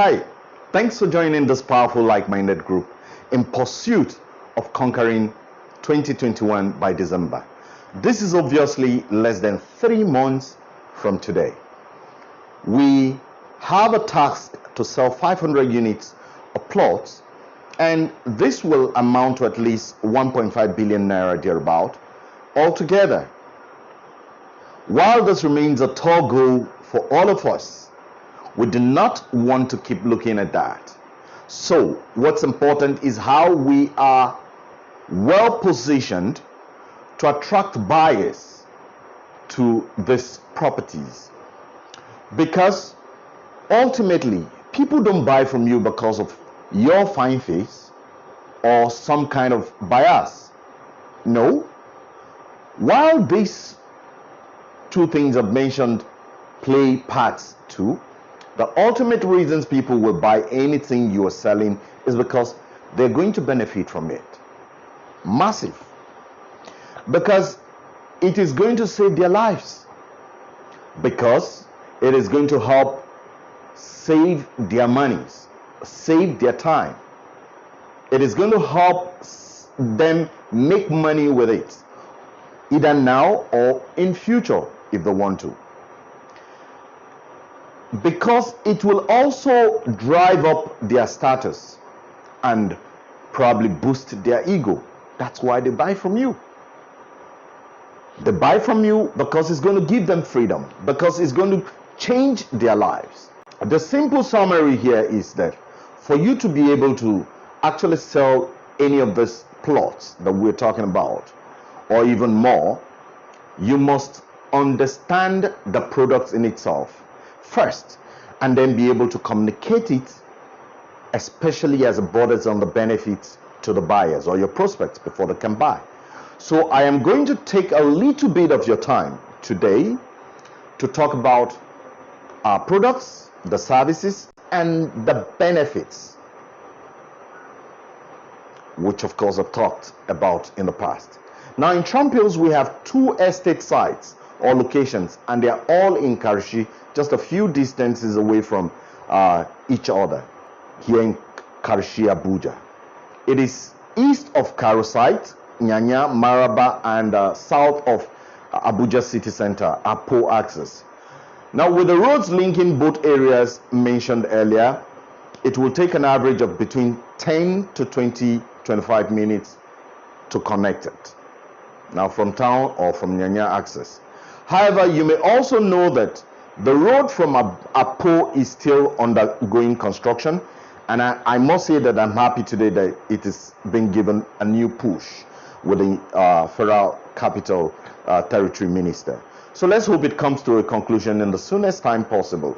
Hi, thanks for joining this powerful like-minded group in pursuit of conquering 2021 by December. This is obviously less than 3 months from today. We have a task to sell 500 units of plots, and this will amount to at least 1.5 billion naira thereabout altogether. While this remains a tall goal for all of us, we do not want to keep looking at that. So what's important is how we are well positioned to attract buyers to these properties. Because ultimately, people don't buy from you because of your fine face or some kind of bias. No. While these two things I've mentioned play parts too, the ultimate reasons people will buy anything you are selling is because they're going to benefit from it. Massive. Because it is going to save their lives. Because it is going to help save their monies, save their time. It is going to help them make money with it, either now or in future if they want to. Because it will also drive up their status and probably boost their ego. That's why they buy from you. They buy from you because it's going to give them freedom, because it's going to change their lives. The simple summary here is that for you to be able to actually sell any of these plots that we're talking about, or even more, you must understand the products in itself first, and then be able to communicate it, especially as it borders on the benefits to the buyers or your prospects before they can buy. So I am going to take a little bit of your time today to talk about our products, the services, and the benefits, which of course I've talked about in the past. Now in Trump Hills, we have 2 estate sites or locations, and they are all in Karshi, just a few distances away from each other, here in Karshi, Abuja. It is east of Karo site, Nyanya, Maraba, and south of Abuja city center, Apo access. Now with the roads linking both areas mentioned earlier, it will take an average of between 10 to 25 minutes to connect it. Now from town or from Nyanya access. However, you may also know that the road from Apo is still undergoing construction, and I must say that I'm happy today that it is being given a new push with the Federal Capital Territory Minister. So let's hope it comes to a conclusion in the soonest time possible.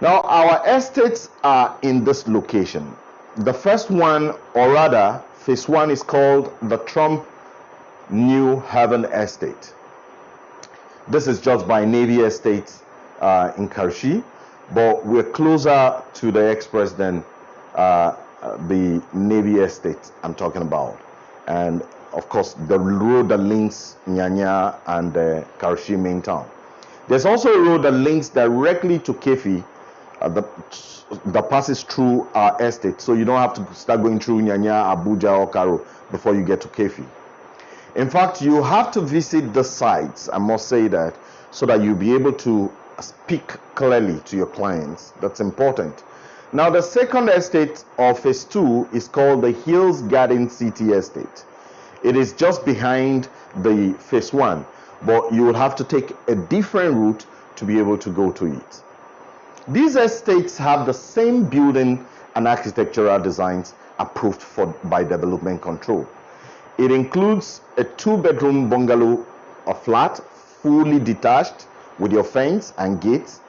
Now, our estates are in this location. The first one, or rather, phase 1 is called the Trump New Haven Estate. This is just by Navy Estate in Karshi, but we're closer to the express than the Navy Estate I'm talking about. And of course, the road that links Nyanya and Karshi main town. There's also a road that links directly to Kefi that passes through our estate, so you don't have to start going through Nyanya, Abuja, or Karo before you get to Kefi. In fact, you have to visit the sites, I must say that, so that you'll be able to speak clearly to your clients. That's important. Now, the second estate of phase 2 is called the Hills Garden City Estate. It is just behind the phase 1, but you will have to take a different route to be able to go to it. These estates have the same building and architectural designs approved by Development Control. It includes a 2-bedroom bungalow, a flat, fully detached with your fence and gates,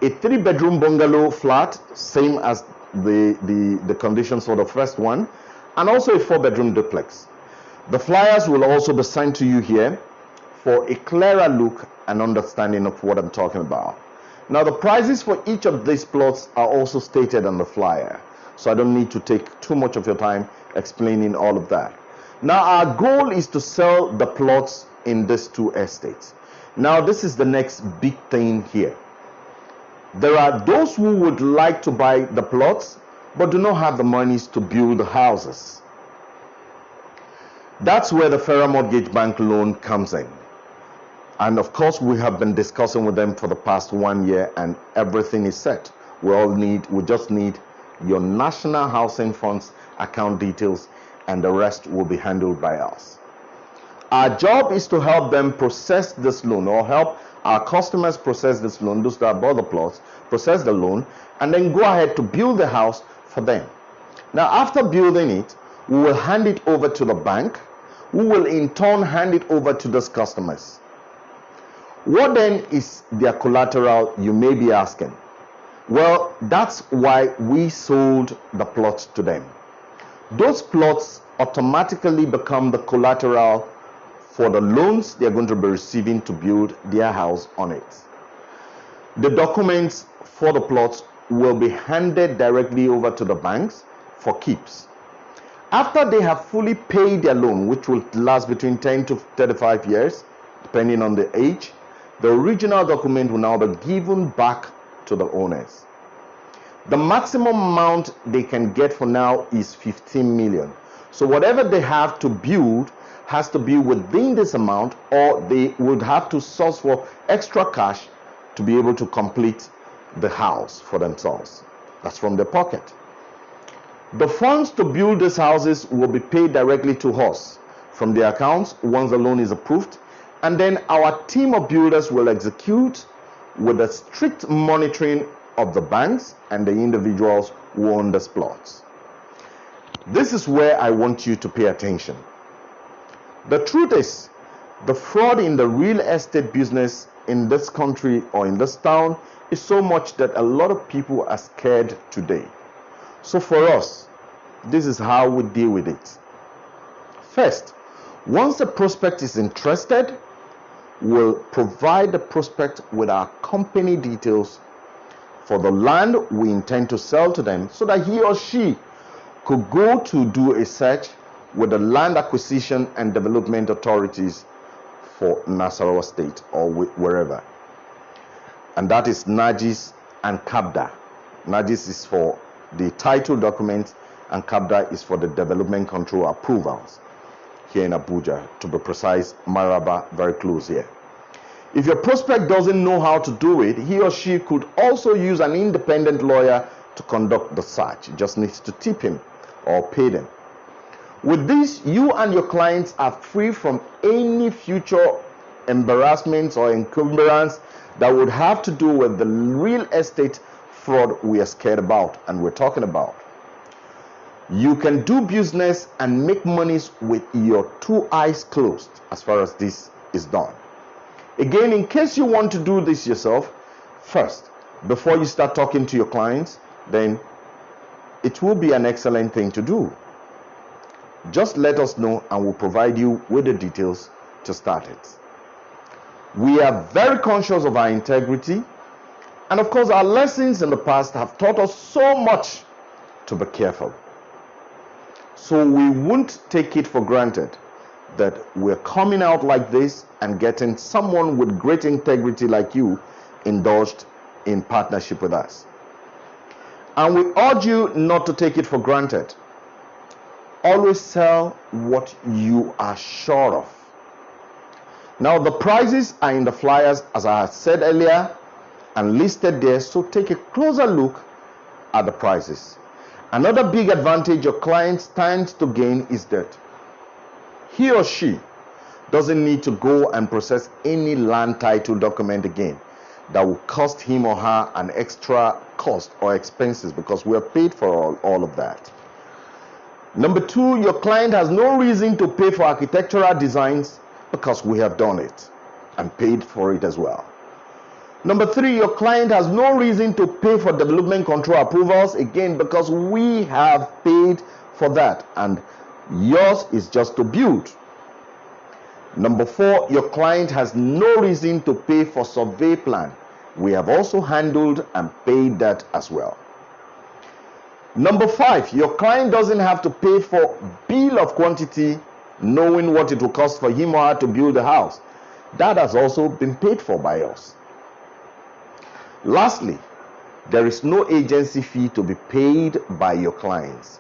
a 3-bedroom bungalow flat, same as the conditions for the first one, and also a 4-bedroom duplex. The flyers will also be sent to you here for a clearer look and understanding of what I'm talking about. Now the prices for each of these plots are also stated on the flyer, so I don't need to take too much of your time explaining all of that. Now our goal is to sell the plots in these 2 estates. Now this is the next big thing here. There are those who would like to buy the plots but do not have the monies to build the houses. That's where the Federal Mortgage Bank loan comes in. And of course, we have been discussing with them for the past 1 year, and everything is set. We just need your National Housing Fund's account details, and the rest will be handled by us. Our job is to help them process this loan, or help our customers process this loan, those that bought the plots, process the loan, and then go ahead to build the house for them. Now, after building it, we will hand it over to the bank, who will in turn hand it over to those customers. What then is their collateral, you may be asking? Well, that's why we sold the plots to them. Those plots automatically become the collateral for the loans they're going to be receiving to build their house on it. The documents for the plots will be handed directly over to the banks for keeps. After they have fully paid their loan, which will last between 10 to 35 years, depending on the age, the original document will now be given back to the owners. The maximum amount they can get for now is 15 million. So whatever they have to build has to be within this amount, or they would have to source for extra cash to be able to complete the house for themselves. That's from their pocket. The funds to build these houses will be paid directly to us from their accounts once the loan is approved, and then our team of builders will execute with the strict monitoring of the banks and the individuals who own these plots. This is where I want you to pay attention. The truth is, the fraud in the real estate business in this country or in this town is so much that a lot of people are scared today. So for us, this is how we deal with it. First, once the prospect is interested, we'll provide the prospect with our company details for the land we intend to sell to them, so that he or she could go to do a search with the Land Acquisition and Development Authorities for Nasarawa State or wherever. And that is Najis and Kabda. Najis is for the title documents, and Kabda is for the development control approvals here in Abuja, to be precise, Maraba, very close here. If your prospect doesn't know how to do it, he or she could also use an independent lawyer to conduct the search. You just need to tip him or pay them. With this, you and your clients are free from any future embarrassments or encumbrance that would have to do with the real estate fraud we are scared about and we're talking about. You can do business and make monies with your two eyes closed as far as this is done. Again, in case you want to do this yourself, first, before you start talking to your clients, then it will be an excellent thing to do. Just let us know and we'll provide you with the details to start it. We are very conscious of our integrity, and of course our lessons in the past have taught us so much to be careful. So we won't take it for granted that we're coming out like this and getting someone with great integrity like you indulged in partnership with us. And we urge you not to take it for granted. Always sell what you are sure of. Now, the prices are in the flyers, as I had said earlier, and listed there, so take a closer look at the prices. Another big advantage your client stands to gain is that he or she doesn't need to go and process any land title document again that will cost him or her an extra cost or expenses, because we are paid for all of that. Number two, your client has no reason to pay for architectural designs because we have done it and paid for it as well. Number three, your client has no reason to pay for development control approvals again because we have paid for that and yours is just to build. Number four, your client has no reason to pay for survey plan. We have also handled and paid that as well. Number five, your client doesn't have to pay for bill of quantity, knowing what it will cost for him or her to build a house. That has also been paid for by us. Lastly, There is no agency fee to be paid by your clients.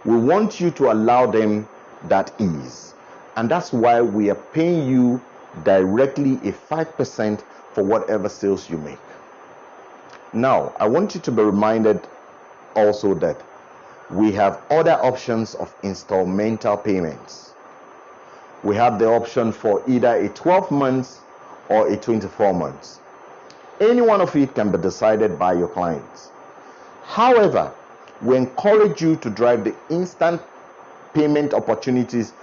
We want you to allow them that ease. And that's why we are paying you directly a 5% for whatever sales you make. Now, I want you to be reminded also that we have other options of installmental payments. We have the option for either a 12 months or a 24 months. Any one of it can be decided by your clients. However, we encourage you to drive the instant payment opportunities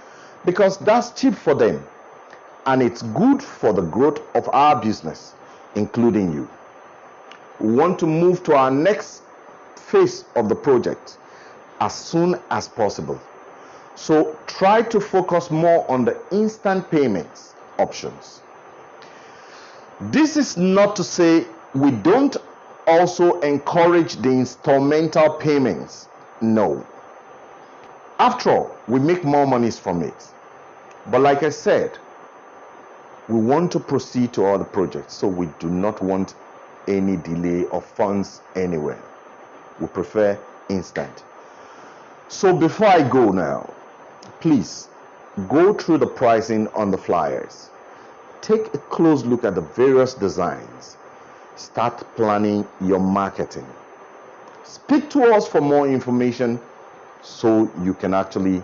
because that's cheap for them and it's good for the growth of our business, including you. We want to move to our next phase of the project as soon as possible. So try to focus more on the instant payments options. This is not to say we don't also encourage the installmental payments. No. After all, we make more monies from it. But like I said, we want to proceed to other projects, so we do not want any delay of funds anywhere. We prefer instant. So before I go now, please go through the pricing on the flyers. Take a close look at the various designs. Start planning your marketing. Speak to us for more information so you can actually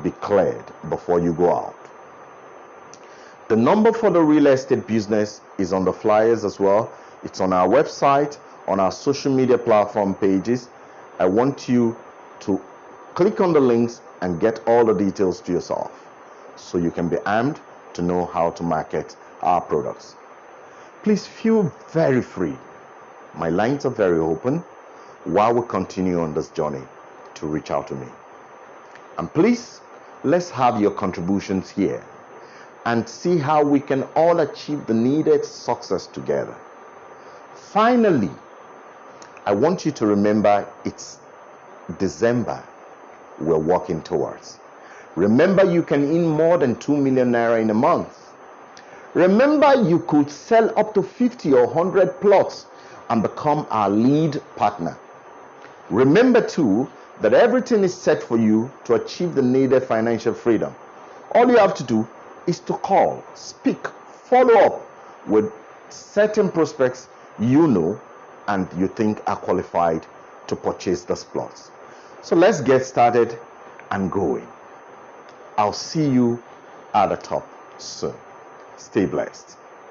be cleared before you go out. The number for the real estate business is on the flyers as well. It's on our website, on our social media platform pages. I want you to click on the links and get all the details to yourself so you can be armed to know how to market our products. Please feel very free. My lines are very open while we continue on this journey to reach out to me. And please, let's have your contributions here and see how we can all achieve the needed success together. Finally, I want you to remember it's December we're working towards. Remember, you can earn more than 2 million naira in a month. Remember, you could sell up to 50 or 100 plots and become our lead partner. Remember too that everything is set for you to achieve the needed financial freedom. All you have to do is to call, speak, follow up with certain prospects you know and you think are qualified to purchase those plots. So let's get started and going. I'll see you at the top soon. Stay blessed.